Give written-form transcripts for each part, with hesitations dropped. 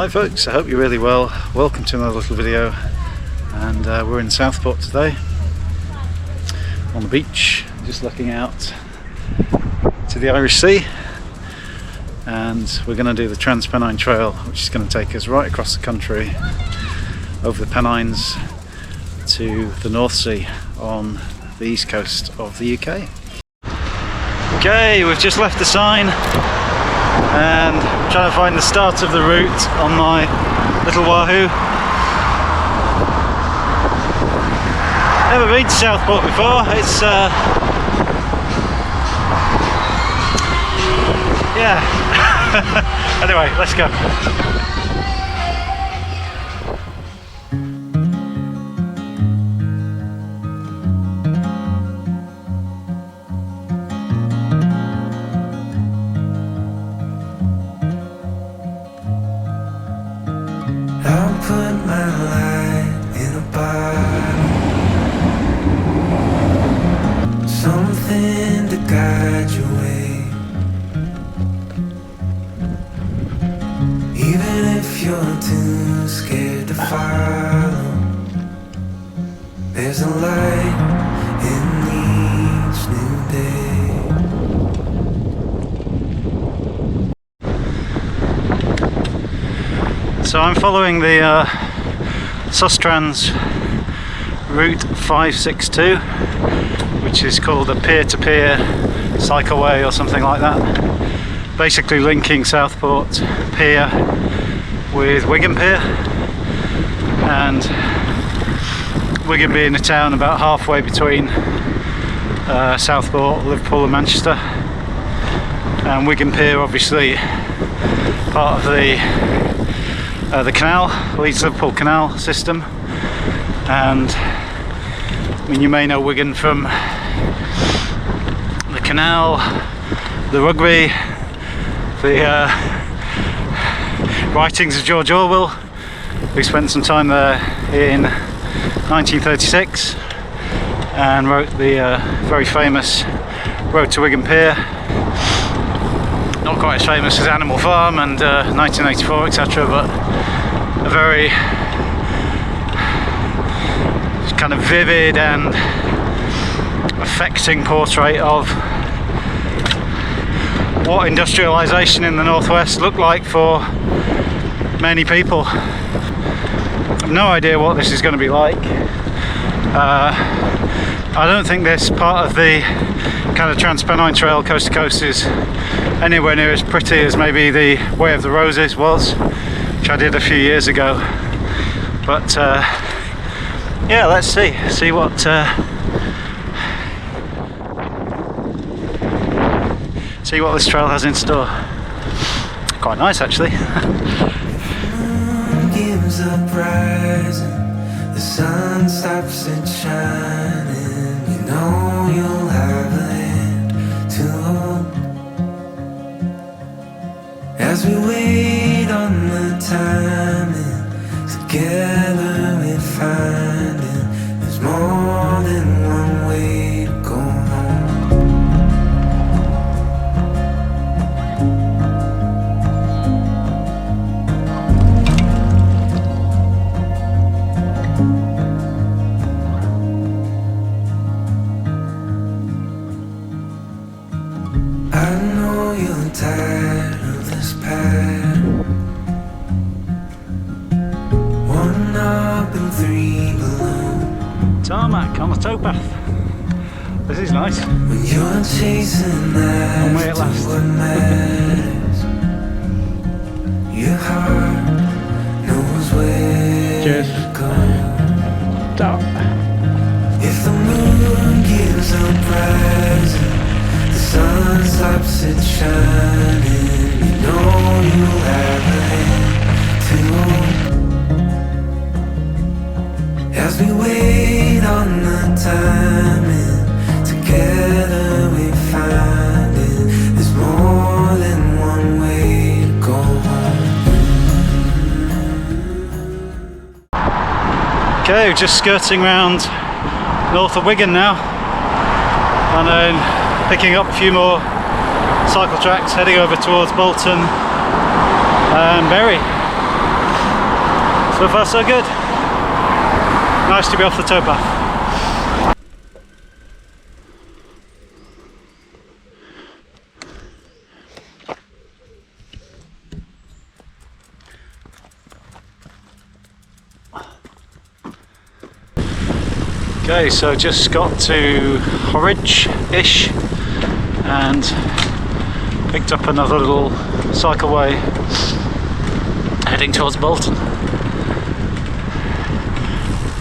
Hi folks, I hope you're really well. Welcome to another little video, and we're in Southport today on the beach, just looking out to the Irish Sea, and we're going to do the Trans Pennine Trail, which is going to take us right across the country over the Pennines to the North Sea on the east coast of the UK. Okay, we've just left the sign and I'm trying to find the start of the route on my little Wahoo. Never been to Southport before. It's yeah. Anyway, let's go. Put my light in a bottle, something to guide your way. Even if you're too scared to follow, there's a light in each new day. So I'm following the Trans route 562, which is called a peer-to-peer cycleway or something like that, basically linking Southport Pier with Wigan Pier, and Wigan being a town about halfway between Southport, Liverpool and Manchester, and Wigan Pier obviously part of the canal, Leeds Liverpool Canal system. And I mean, you may know Wigan from the canal, the rugby, the writings of George Orwell, who spent some time there in 1936 and wrote the very famous Road to Wigan Pier. Not quite as famous as Animal Farm and 1984, etc., but a very kind of vivid and affecting portrait of what industrialisation in the northwest looked like for many people. I've no idea what this is going to be like. I don't think this part of the kind of Trans Pennine Trail coast to coast is anywhere near as pretty as maybe the Way of the Roses was, which I did a few years ago. But yeah, let's see what this trail has in store. Quite nice, actually. Gives up rising, the sun stops it shining. You know you'll have a hand to hold as we wait on the timing. Together we find it. There's more than one way to go home. I know you're tired of this path. One up and three below. Tarmac on the towpath. This is nice. When you're chasing after what matters, your heart knows where Cheers. to go. Stop. If the moon gives up rising, the sun stops it shining. You know you'll have a hand to hold as we wait on the timing. Together we find it. There's more than one way to go home. Okay, we're just skirting around north of Wigan now, and then picking up a few more cycle tracks heading over towards Bolton and Bury. So far so good. Nice to be off the towpath. Okay, so just got to Horwich-ish and picked up another little cycleway heading towards Bolton.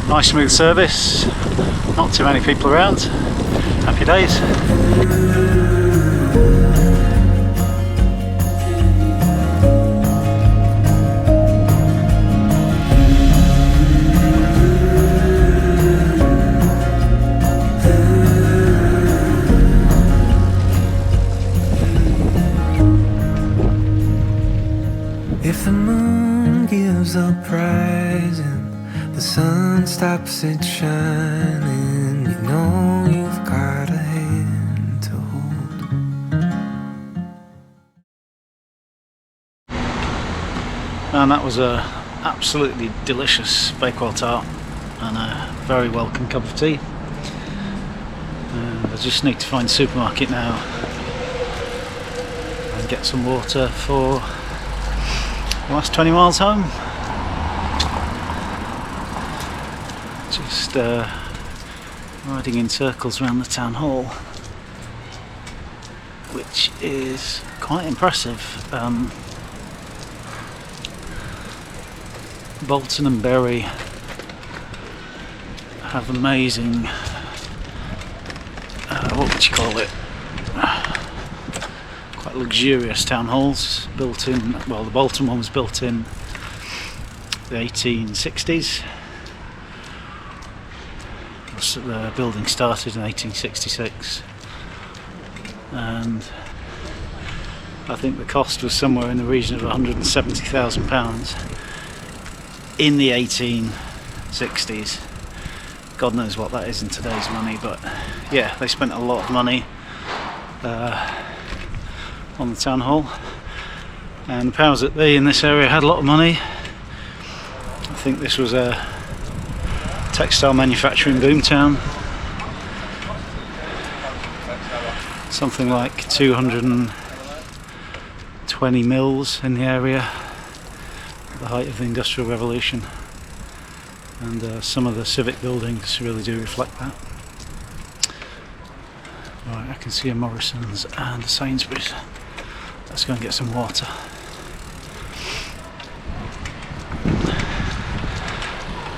Nice smooth service, not too many people around. Happy days. If the moon gives up rising, the sun stops it shining, you know you've got a hand to hold. And that was a absolutely delicious Bakewell tart and a very welcome cup of tea. I just need to find a supermarket now and get some water for the last 20 miles home. Just riding in circles around the town hall, which is quite impressive. Bolton and Bury have amazing, what would you call it? Quite luxurious town halls built in, well, the Bolton one was built in the 1860s. The building started in 1866 and I think the cost was somewhere in the region of £170,000 in the 1860s. God knows what that is in today's money, but yeah, they spent a lot of money on the town hall, and the powers that be in this area had a lot of money. I think this was a textile manufacturing boomtown. Something like 220 mills in the area at the height of the Industrial Revolution, and some of the civic buildings really do reflect that. Right, I can see a Morrison's and a Sainsbury's. Let's go and get some water.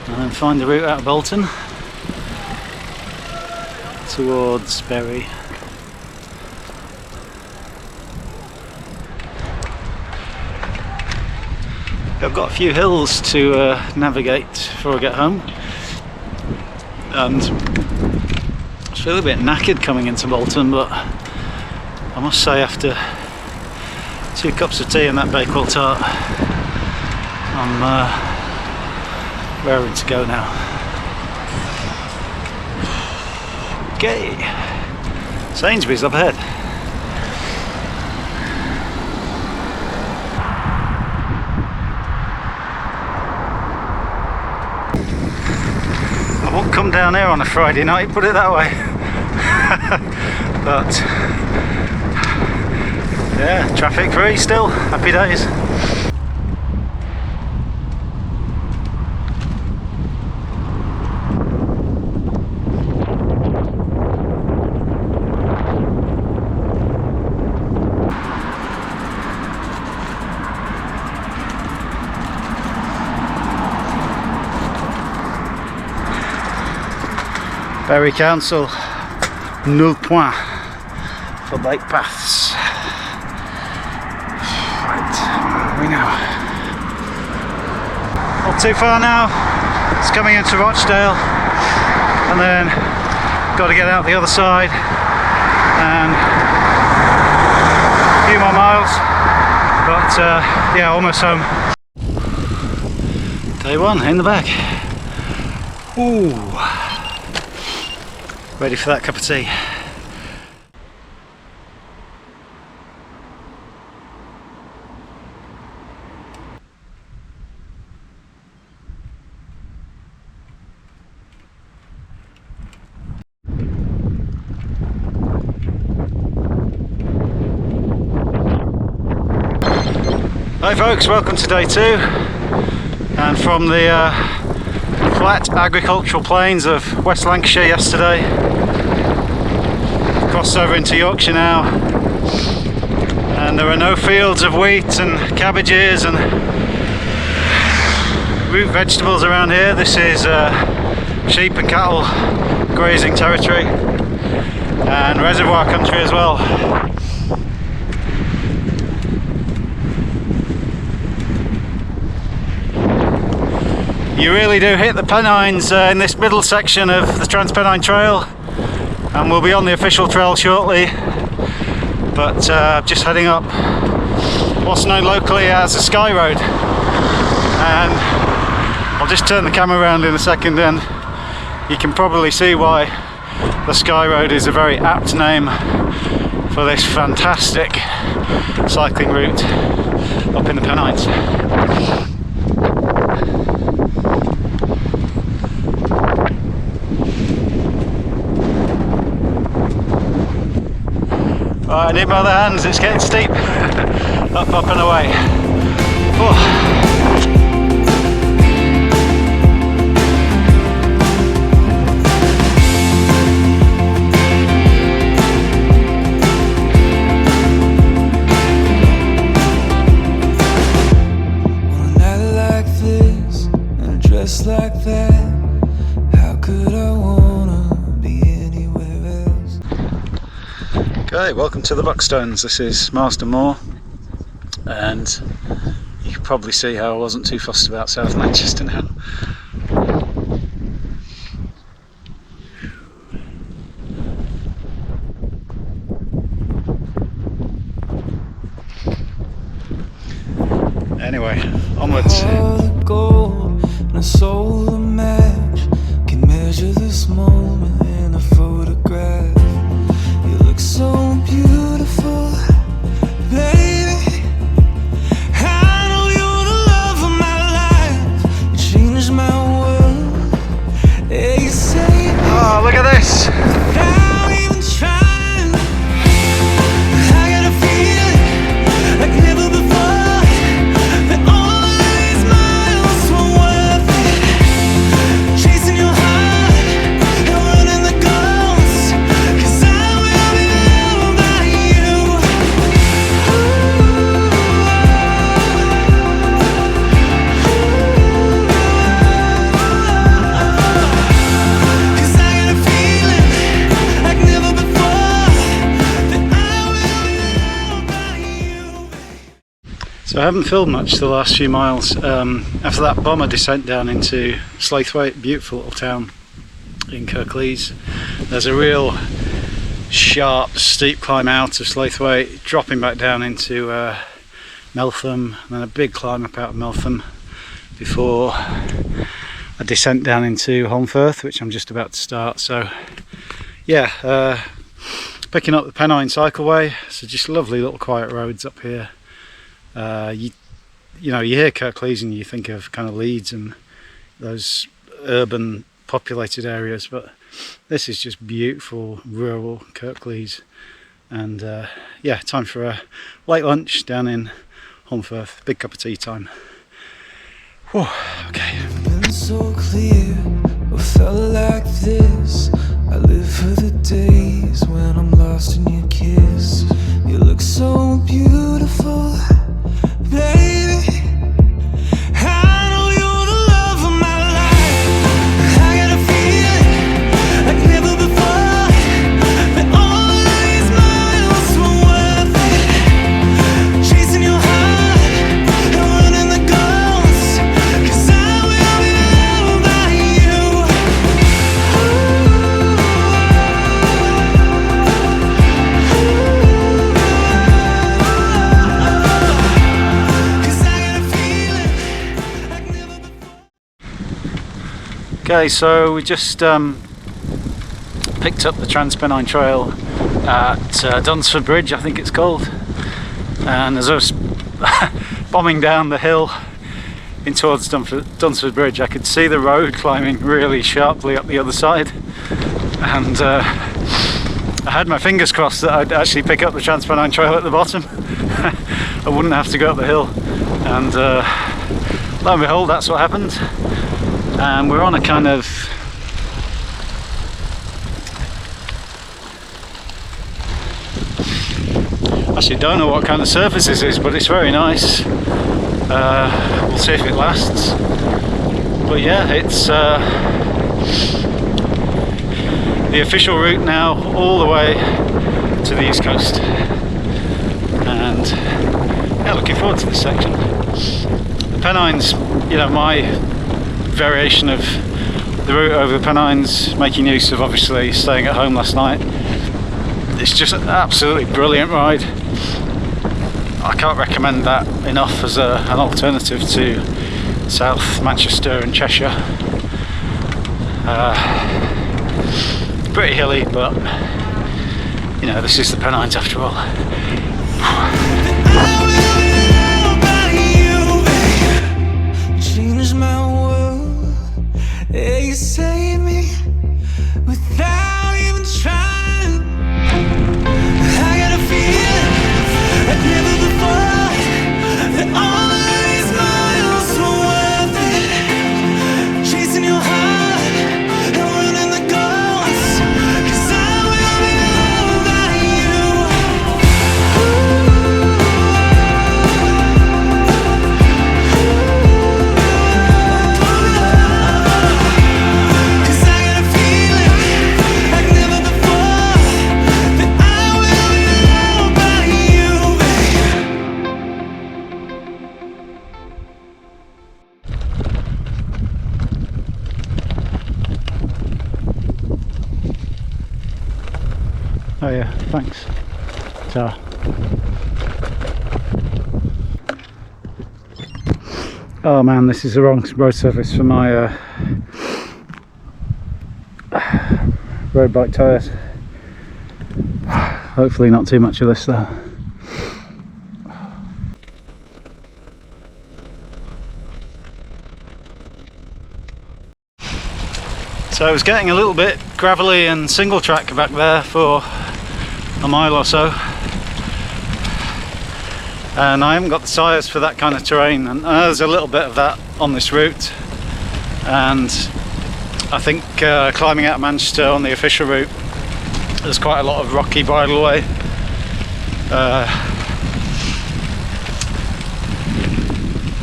And then find the route out of Bolton towards Bury. I've got a few hills to navigate before I get home, and I feel a bit knackered coming into Bolton, but I must say after 2 cups of tea and that Bakewell tart, I'm raring to go now. Okay, Sainsbury's up ahead. I won't come down here on a Friday night, put it that way. But yeah, traffic free still, happy days. Bury Council, 0 points for bike paths. Right, where are we now? Not too far now. It's coming into Rochdale, and then got to get out the other side and a few more miles. But yeah, almost home. Day 1 in the bag. Ooh. Ready for that cup of tea. Hi folks, welcome to day 2, and from the flat agricultural plains of West Lancashire yesterday, crossed over into Yorkshire now, and there are no fields of wheat and cabbages and root vegetables around here. This is sheep and cattle grazing territory and reservoir country as well. You really do hit the Pennines in this middle section of the Trans Pennine Trail, and we'll be on the official trail shortly, but just heading up what's known locally as the Sky Road, and I'll just turn the camera around in a second and you can probably see why the Sky Road is a very apt name for this fantastic cycling route up in the Pennines. Right, I need my other hands, it's getting steep. Up, up and away. Oh. Like that, how could I wanna be anywhere else? Okay, welcome to the Buckstones. This is Marston Moor, and you can probably see how I wasn't too fussed about South Manchester now. Anyway, onwards. A soul a match can measure this moment in a photograph. You look so beautiful, baby. I know you're the love of my life. You changed my world. Yeah, you say, oh, look at this. without even trying, I got a feeling like never before. That all these miles were worth it. Chasing your heart and running the ghosts, 'cause I will be loved by you. 'Cause I got a feeling like never before, that I will be loved by you. So I haven't filmed much the last few miles. After that bomber descent down into Slaithwaite, beautiful little town in Kirklees, there's a real sharp, steep climb out of Slaithwaite, dropping back down into Meltham, and then a big climb up out of Meltham before a descent down into Holmfirth, which I'm just about to start. So yeah, picking up the Pennine Cycleway. So just lovely little quiet roads up here. You know, you hear Kirklees and you think of kind of Leeds and those urban populated areas, but this is just beautiful rural Kirklees. And yeah, time for a late lunch down in Holmfirth. Big cup of tea time. Whew, okay. Been so clear, what felt like this. I live for the days when I'm lost in your kiss. You look so beautiful, baby. I know you're the love of my life. I got a feeling like never before, that all these miles were worth it. Chasing your heart and running the ghosts, 'cause I will be loved by you. 'Cause I got a feeling like never before. Okay, so we just picked up the Trans Pennine Trail at Dunsford Bridge, I think it's called, and as I was bombing down the hill in towards Dunsford Bridge, I could see the road climbing really sharply up the other side, and I I had my fingers crossed that I'd actually pick up the Trans Pennine Trail at the bottom. I wouldn't have to go up the hill, and lo and behold, that's what happened. And we're on a kind of actually don't know what kind of surface this is, but it's very nice. We'll see if it lasts. But yeah, it's the official route now all the way to the east coast, and yeah, looking forward to this section. The Pennines, you know, my variation of the route over the Pennines, making use of obviously staying at home last night. It's just an absolutely brilliant ride. I can't recommend that enough as an alternative to South Manchester and Cheshire. Pretty hilly, but you know, this is the Pennines after all. Change my world, yeah, you saved me without even trying. I got a feeling like never before, that all of these miles were worth it. Chasing your heart and running the ghosts, 'cause I will be loved by you. Cause I got a feeling like never before, that I will be loved by you, babe. Oh yeah, thanks. Ta. Oh man, this is the wrong road surface for my road bike tyres. Hopefully not too much of this though. So it was getting a little bit gravelly and single track back there for a mile or so, and I haven't got the tyres for that kind of terrain, and there's a little bit of that on this route, and I think climbing out of Manchester on the official route there's quite a lot of rocky bridleway.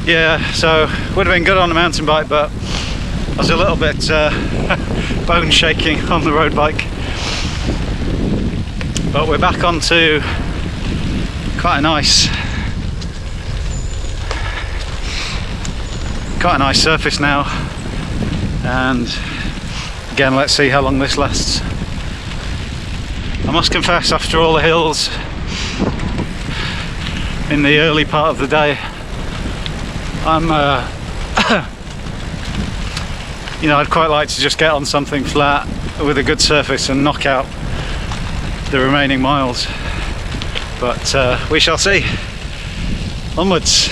Yeah, so would have been good on a mountain bike, but I was a little bit bone shaking on the road bike. But we're back onto quite a nice surface now, and again, let's see how long this lasts. I must confess, after all the hills in the early part of the day, I'm you know, I'd quite like to just get on something flat with a good surface and knock out the remaining miles, but we shall see. Onwards.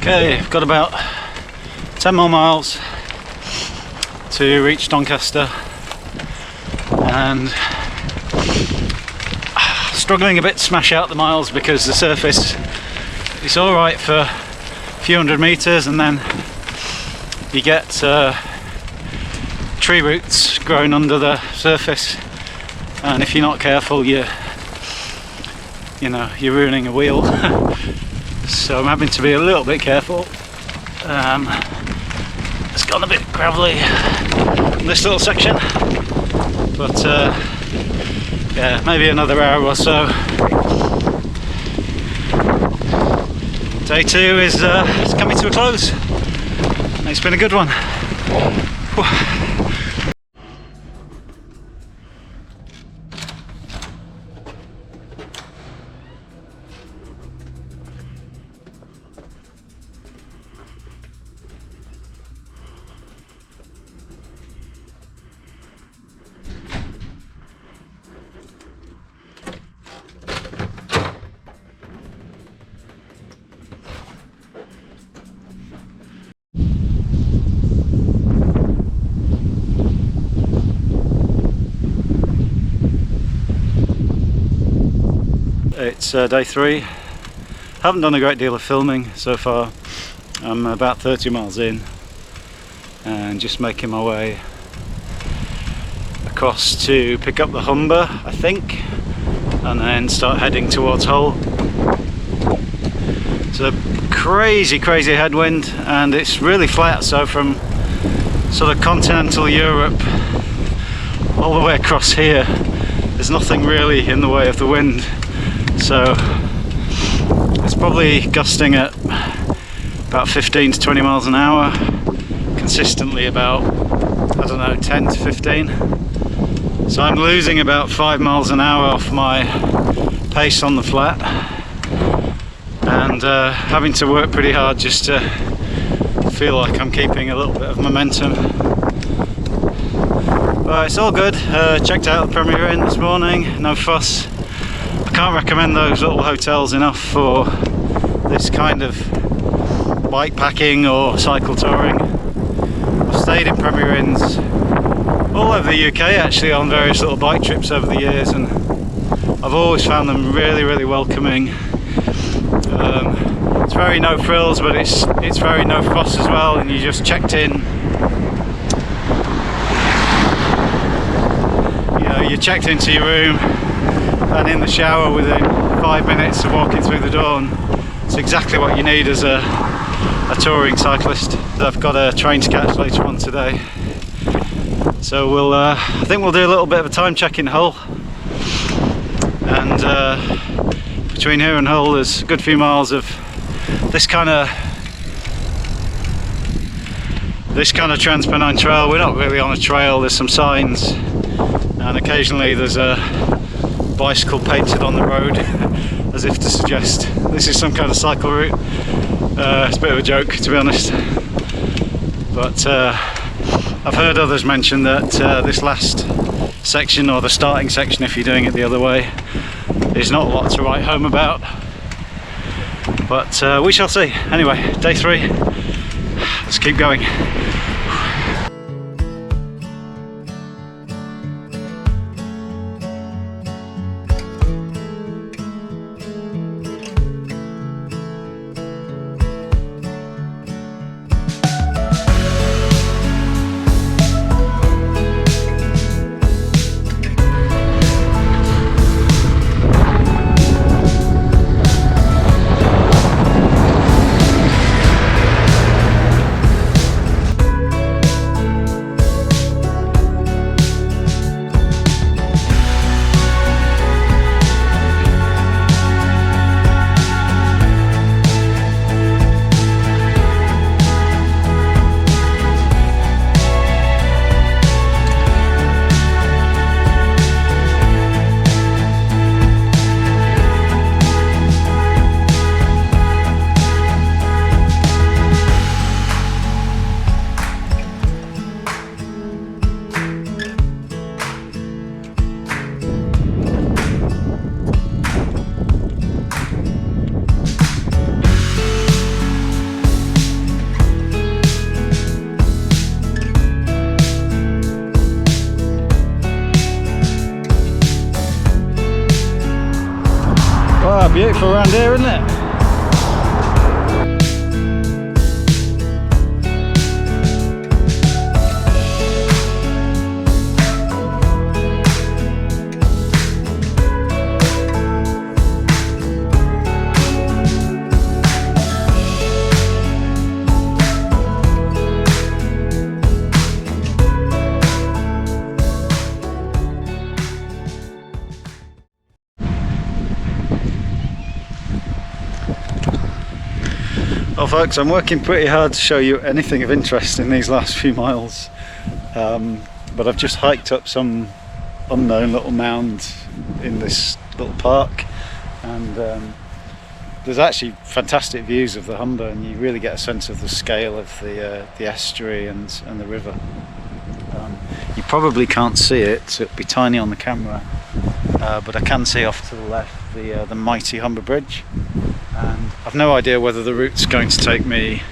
Okay, I've got about 10 more miles to reach Doncaster, and struggling a bit to smash out the miles because the surface is alright for a few hundred metres, and then you get tree roots growing under the surface, and if you're not careful you're ruining a wheel. So I'm having to be a little bit careful. It's gone a bit gravelly in this little section, but yeah, maybe another hour or so. Day 2 is coming to a close. It's been a good one. Whew. it's day 3. Haven't done a great deal of filming so far. I'm about 30 miles in and just making my way across to pick up the Humber, I think, and then start heading towards Hull. It's a crazy headwind, and it's really flat, so from sort of continental Europe all the way across here there's nothing really in the way of the wind, so it's probably gusting at about 15 to 20 miles an hour, consistently about, I don't know, 10 to 15. So I'm losing about 5 miles an hour off my pace on the flat, and having to work pretty hard just to feel like I'm keeping a little bit of momentum. But it's all good. Checked out the Premier Inn this morning, no fuss. I can't recommend those little hotels enough for this kind of bikepacking or cycle touring. I've stayed in Premier Inns all over the UK actually on various little bike trips over the years, and I've always found them really welcoming. It's very no frills, but it's very no fuss as well, and you just checked in. You know, you checked into your room and in the shower within 5 minutes of walking through the door, and it's exactly what you need as a touring cyclist. I've got a train to catch later on today, so we'll I think we'll do a little bit of a time check in Hull, and between here and Hull there's a good few miles of this kind of Trans Pennine Trail. We're not really on a trail, there's some signs, and occasionally there's a bicycle painted on the road as if to suggest this is some kind of cycle route. It's a bit of a joke, to be honest, but I've heard others mention that this last section, or the starting section if you're doing it the other way, is not a lot to write home about, but we shall see. Anyway, day 3, let's keep going. Wow, beautiful around here, isn't it? Well folks, I'm working pretty hard to show you anything of interest in these last few miles, but I've just hiked up some unknown little mound in this little park, and there's actually fantastic views of the Humber, and you really get a sense of the scale of the estuary and the river. You probably can't see it, so it'll be tiny on the camera, but I can see off to the left the mighty Humber Bridge. And I've no idea whether the route's going to take me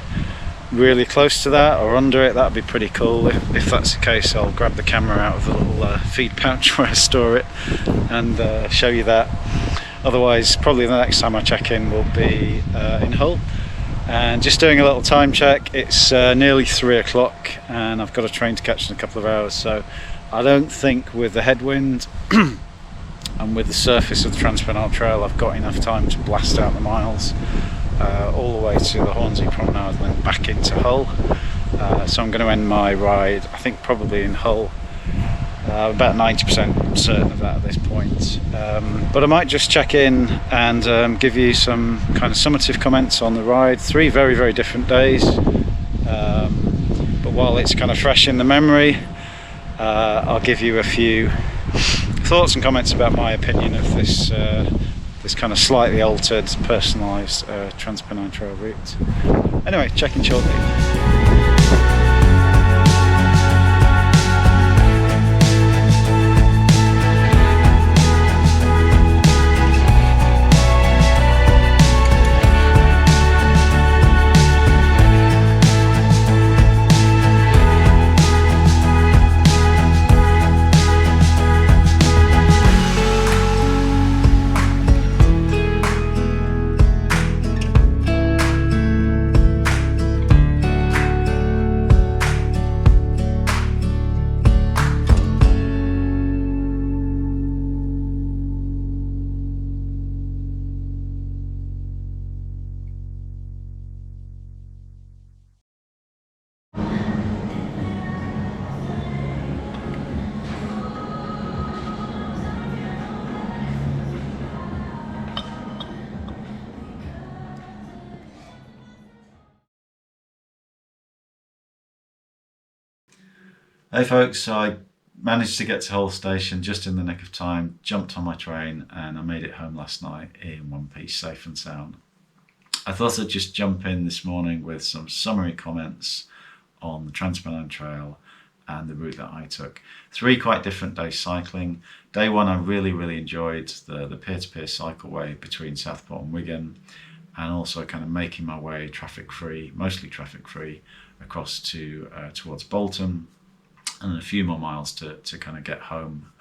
really close to that or under it. That'd be pretty cool. If that's the case, I'll grab the camera out of the little feed pouch where I store it and show you that. Otherwise, probably the next time I check in will be in Hull. And just doing a little time check, it's nearly 3 o'clock and I've got a train to catch in a couple of hours, so I don't think with the headwind and with the surface of the Trans Pennine Trail I've got enough time to blast out the miles all the way to the Hornsey Promenade and then back into Hull. So I'm going to end my ride, I think probably in Hull. About 90% certain of that at this point, but I might just check in and give you some kind of summative comments on the ride. 3 very, very different days, but while it's kind of fresh in the memory, I'll give you a few thoughts and comments about my opinion of this this kind of slightly altered, personalised Trans Pennine Trail route. Anyway, check in shortly. Hey folks, I managed to get to Hull station just in the nick of time, jumped on my train and I made it home last night in one piece, safe and sound. I thought I'd just jump in this morning with some summary comments on the Trans Pennine Trail and the route that I took. 3 quite different days cycling. Day 1 I really enjoyed the peer-to-peer cycleway between Southport and Wigan, and also kind of making my way traffic-free, mostly traffic-free, across to towards Bolton, and a few more miles to kind of get home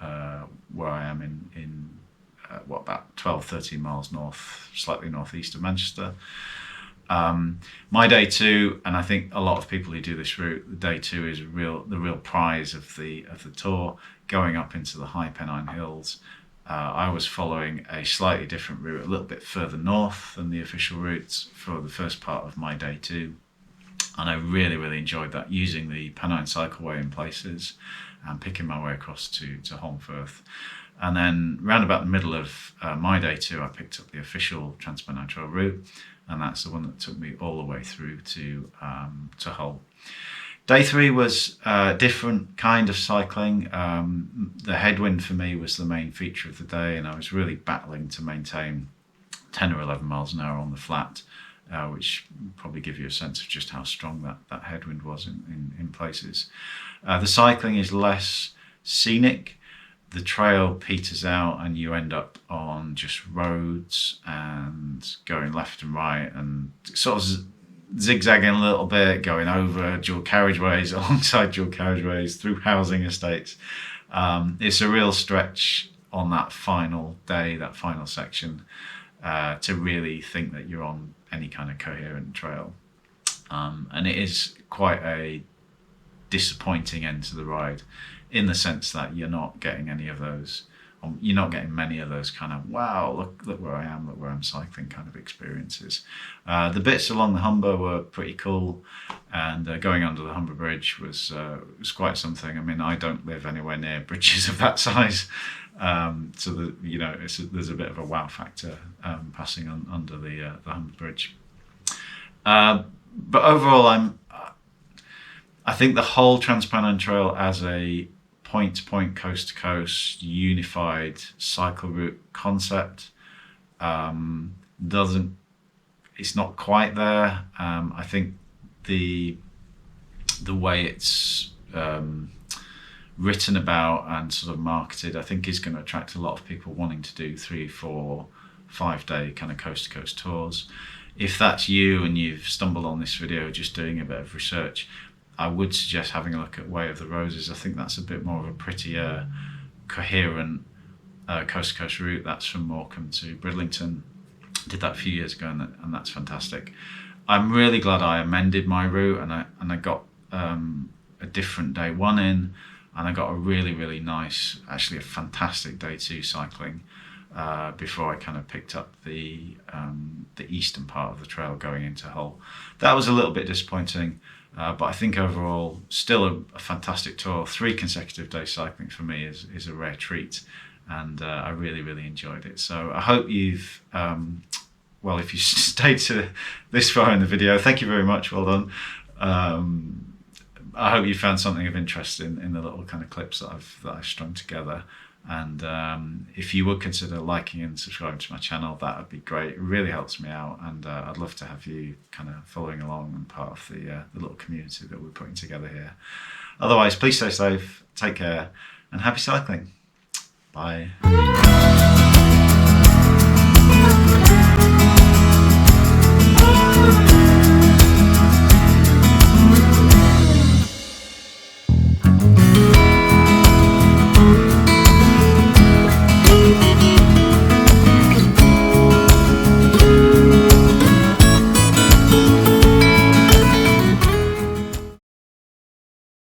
where I am in what, about 12-13 miles north, slightly northeast of Manchester. My day 2, and I think a lot of people who do this route, day 2 is the real prize of the tour, going up into the high Pennine Hills. I was following a slightly different route, a little bit further north than the official routes for the first part of my day 2. And I really enjoyed that, using the Pennine cycleway in places and picking my way across to Holmfirth. And then round about the middle of my day 2, I picked up the official Trans Pennine Trail route, and that's the one that took me all the way through to Hull. Day 3 was a different kind of cycling. The headwind for me was the main feature of the day, and I was really battling to maintain 10 or 11 miles an hour on the flat. Which probably give you a sense of just how strong that headwind was in places. The cycling is less scenic. The trail peters out and you end up on just roads and going left and right and sort of zigzagging a little bit, going over dual carriageways, alongside dual carriageways, through housing estates. It's a real stretch on that final day, that final section, to really think that you're on any kind of coherent trail, and it is quite a disappointing end to the ride, in the sense that you're not getting any of those, you're not getting many of those kind of wow, look where I am, look where I'm cycling kind of experiences. The bits along the Humber were pretty cool, and going under the Humber Bridge was quite something. I mean, I don't live anywhere near bridges of that size. So there's a bit of a wow factor passing under the Humber Bridge. But overall, I think the whole Trans Pennine Trail as a point-to-point, coast-to-coast, unified cycle route concept it's not quite there. I think the way it's written about and sort of marketed, I think is going to attract a lot of people wanting to do 3, 4, 5 day kind of coast to coast tours. If that's you and you've stumbled on this video just doing a bit of research, I would suggest having a look at Way of the Roses. I think that's a bit more of a prettier, coherent, coast to coast route. That's from Morecambe to Bridlington. Did that a few years ago, and that's fantastic. I'm really glad I amended my route, and I got a different day one in, and I got a really nice, actually a fantastic day two cycling before I kind of picked up the eastern part of the trail going into Hull. That was a little bit disappointing, but I think overall still a fantastic tour. 3 consecutive days cycling for me is a rare treat, and I really enjoyed it. So I hope you've well, if you stayed to this far in the video, thank you very much, well done. I hope you found something of interest in the little kind of clips that I've strung together. And if you would consider liking and subscribing to my channel, that would be great. It really helps me out, and I'd love to have you kind of following along and part of the little community that we're putting together here. Otherwise, please stay safe, take care, and happy cycling. Bye.